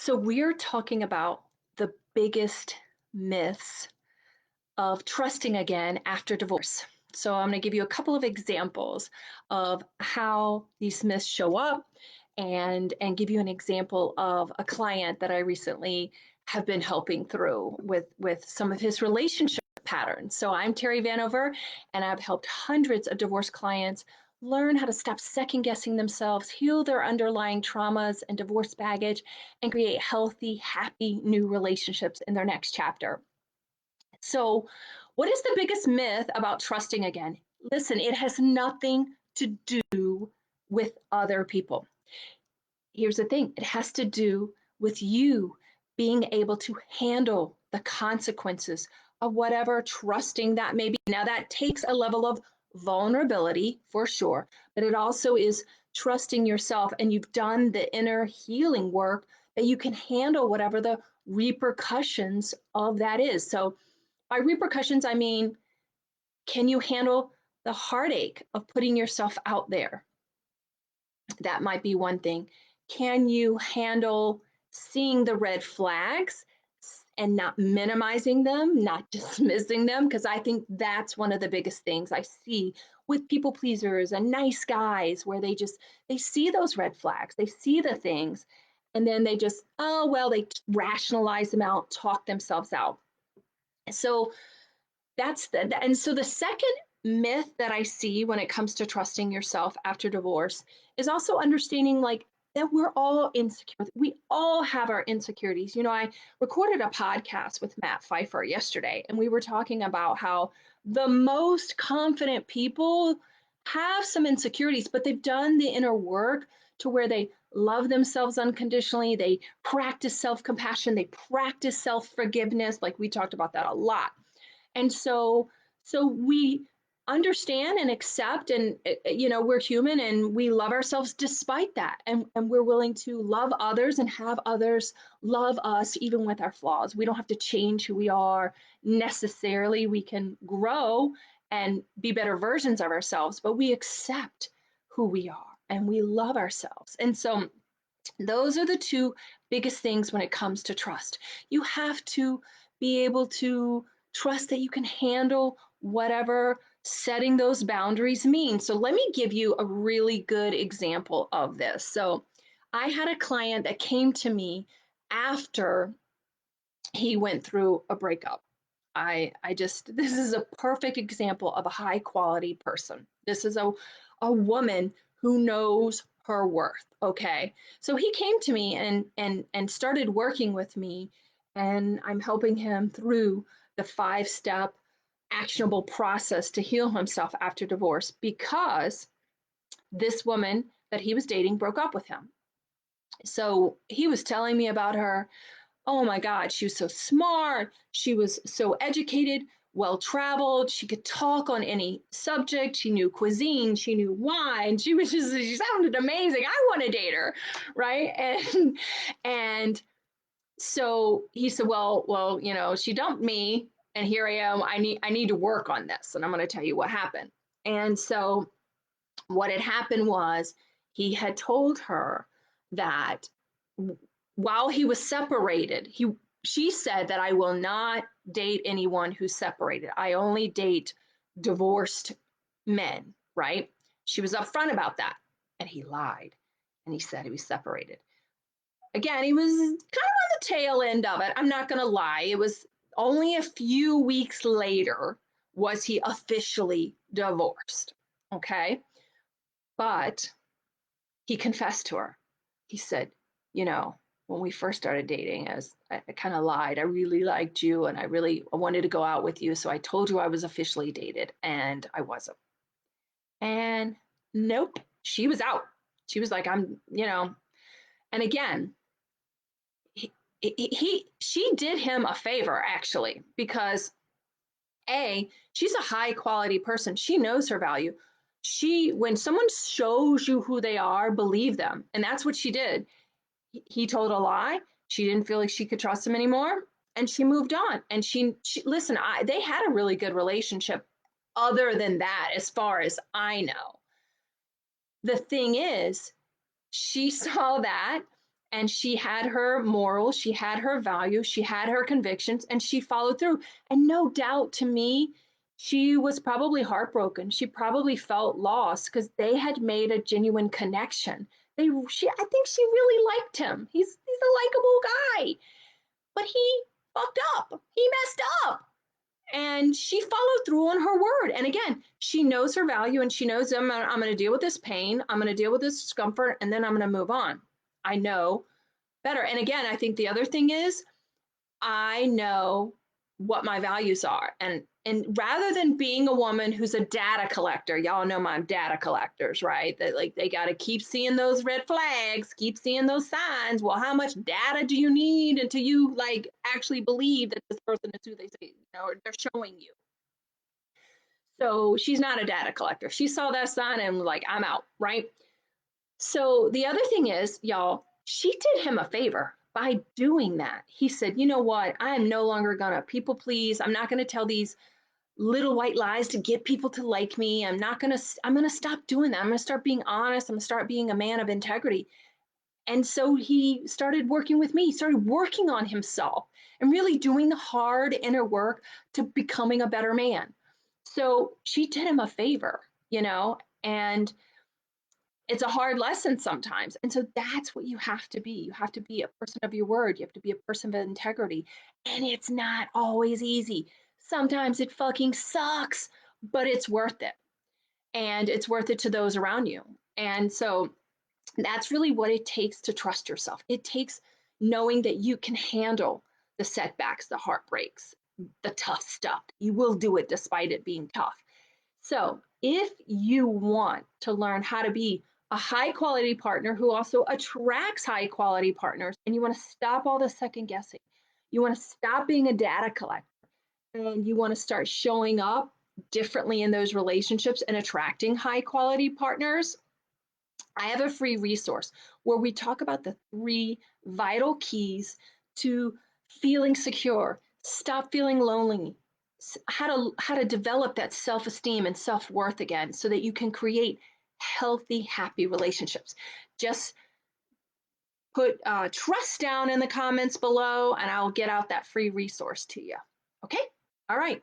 So we're talking about the biggest myths of trusting again after divorce. So I'm going to give you a couple of examples of how these myths show up and give you an example of a client that I recently have been helping through with some of his relationship patterns. So I'm Terry Vanover, and I've helped hundreds of divorce clients learn how to stop second guessing themselves, heal their underlying traumas and divorce baggage, and create healthy, happy new relationships in their next chapter. So, what is the biggest myth about trusting again? Listen, it has nothing to do with other people. Here's the thing, it has to do with you being able to handle the consequences of whatever trusting that may be. Now, that takes a level of vulnerability for sure, but it also is trusting yourself, and you've done the inner healing work that you can handle whatever the repercussions of that is. So, by repercussions, I mean, can you handle the heartache of putting yourself out there? That might be one thing. Can you handle seeing the red flags and not minimizing them, not dismissing them? Because I think that's one of the biggest things I see with people pleasers and nice guys, where they see those red flags, they see the things, and then they just, oh well, they rationalize them out, talk themselves out. So and so the second myth that I see when it comes to trusting yourself after divorce is also understanding like that we're all insecure. We all have our insecurities. I recorded a podcast with Matt Pfeiffer yesterday, and we were talking about how the most confident people have some insecurities, but they've done the inner work to where they love themselves unconditionally. They practice self compassion, they practice self forgiveness. Like we talked about that a lot. And so we understand and accept, and we're human and we love ourselves despite that, and we're willing to love others and have others love us even with our flaws. We don't have to change who we are necessarily. We can grow and be better versions of ourselves, but we accept who we are and we love ourselves. And so those are the two biggest things when it comes to trust. You have to be able to trust that you can handle whatever setting those boundaries mean. So let me give you a really good example of this. So I had a client that came to me after he went through a breakup. This is a perfect example of a high quality person. This is a woman who knows her worth. Okay. So he came to me and started working with me, and I'm helping him through the 5-step actionable process to heal himself after divorce, because this woman that he was dating broke up with him. So he was telling me about her. Oh my God, she was so smart. She was so educated, well traveled. She could talk on any subject. She knew cuisine. She knew wine. She sounded amazing. I want to date her. Right. And so he said, well, she dumped me, and here I am. I need to work on this. And I'm going to tell you what happened. And so what had happened was he had told her that while he was separated, she said that I will not date anyone who's separated. I only date divorced men, right? She was upfront about that. And he lied. And he said he was separated. Again, he was kind of on the tail end of it. I'm not going to lie. It was only a few weeks later was he officially divorced. Okay. But he confessed to her. He said, when we first started dating, I kind of lied. I really liked you, and I wanted to go out with you. So I told you I was officially dated, and I wasn't. And nope, she was out. She was like, and again, she did him a favor actually, because she's a high quality person. She knows her value. When someone shows you who they are, believe them. And that's what she did. He told a lie. She didn't feel like she could trust him anymore, and she moved on. And she listen, they had a really good relationship other than that, as far as I know. The thing is, she saw that, and she had her morals, she had her values, she had her convictions, and she followed through. And no doubt to me, she was probably heartbroken. She probably felt lost because they had made a genuine connection. I think she really liked him. He's a likable guy, but he fucked up. He messed up, and she followed through on her word. And again, she knows her value, and she knows I'm going to deal with this pain, I'm going to deal with this discomfort, and then I'm going to move on. I know better. And again, I think the other thing is I know what my values are. And rather than being a woman who's a data collector, y'all know my data collectors, right? That like they got to keep seeing those red flags, keep seeing those signs. Well, how much data do you need until you like actually believe that this person is who they say, or they're showing you? So she's not a data collector. She saw that sign and was like, I'm out, right? So the other thing is, y'all, she did him a favor by doing that. He said, you know what? I am no longer going to people please. I'm not going to tell these little white lies to get people to like me. I'm going to stop doing that. I'm going to start being honest. I'm going to start being a man of integrity. And so he started working with me. He started working on himself and really doing the hard inner work to becoming a better man. So she did him a favor, and it's a hard lesson sometimes. And so that's what you have to be. You have to be a person of your word. You have to be a person of integrity. And it's not always easy. Sometimes it fucking sucks, but it's worth it. And it's worth it to those around you. And so that's really what it takes to trust yourself. It takes knowing that you can handle the setbacks, the heartbreaks, the tough stuff. You will do it despite it being tough. So, if you want to learn how to be a high quality partner who also attracts high quality partners, and you want to stop all the second guessing, you want to stop being a data collector, and you want to start showing up differently in those relationships and attracting high quality partners, I have a free resource where we talk about the 3 vital keys to feeling secure, stop feeling lonely, how to develop that self-esteem and self-worth again so that you can create healthy, happy relationships. Just put trust down in the comments below and I'll get out that free resource to you. Okay? All right.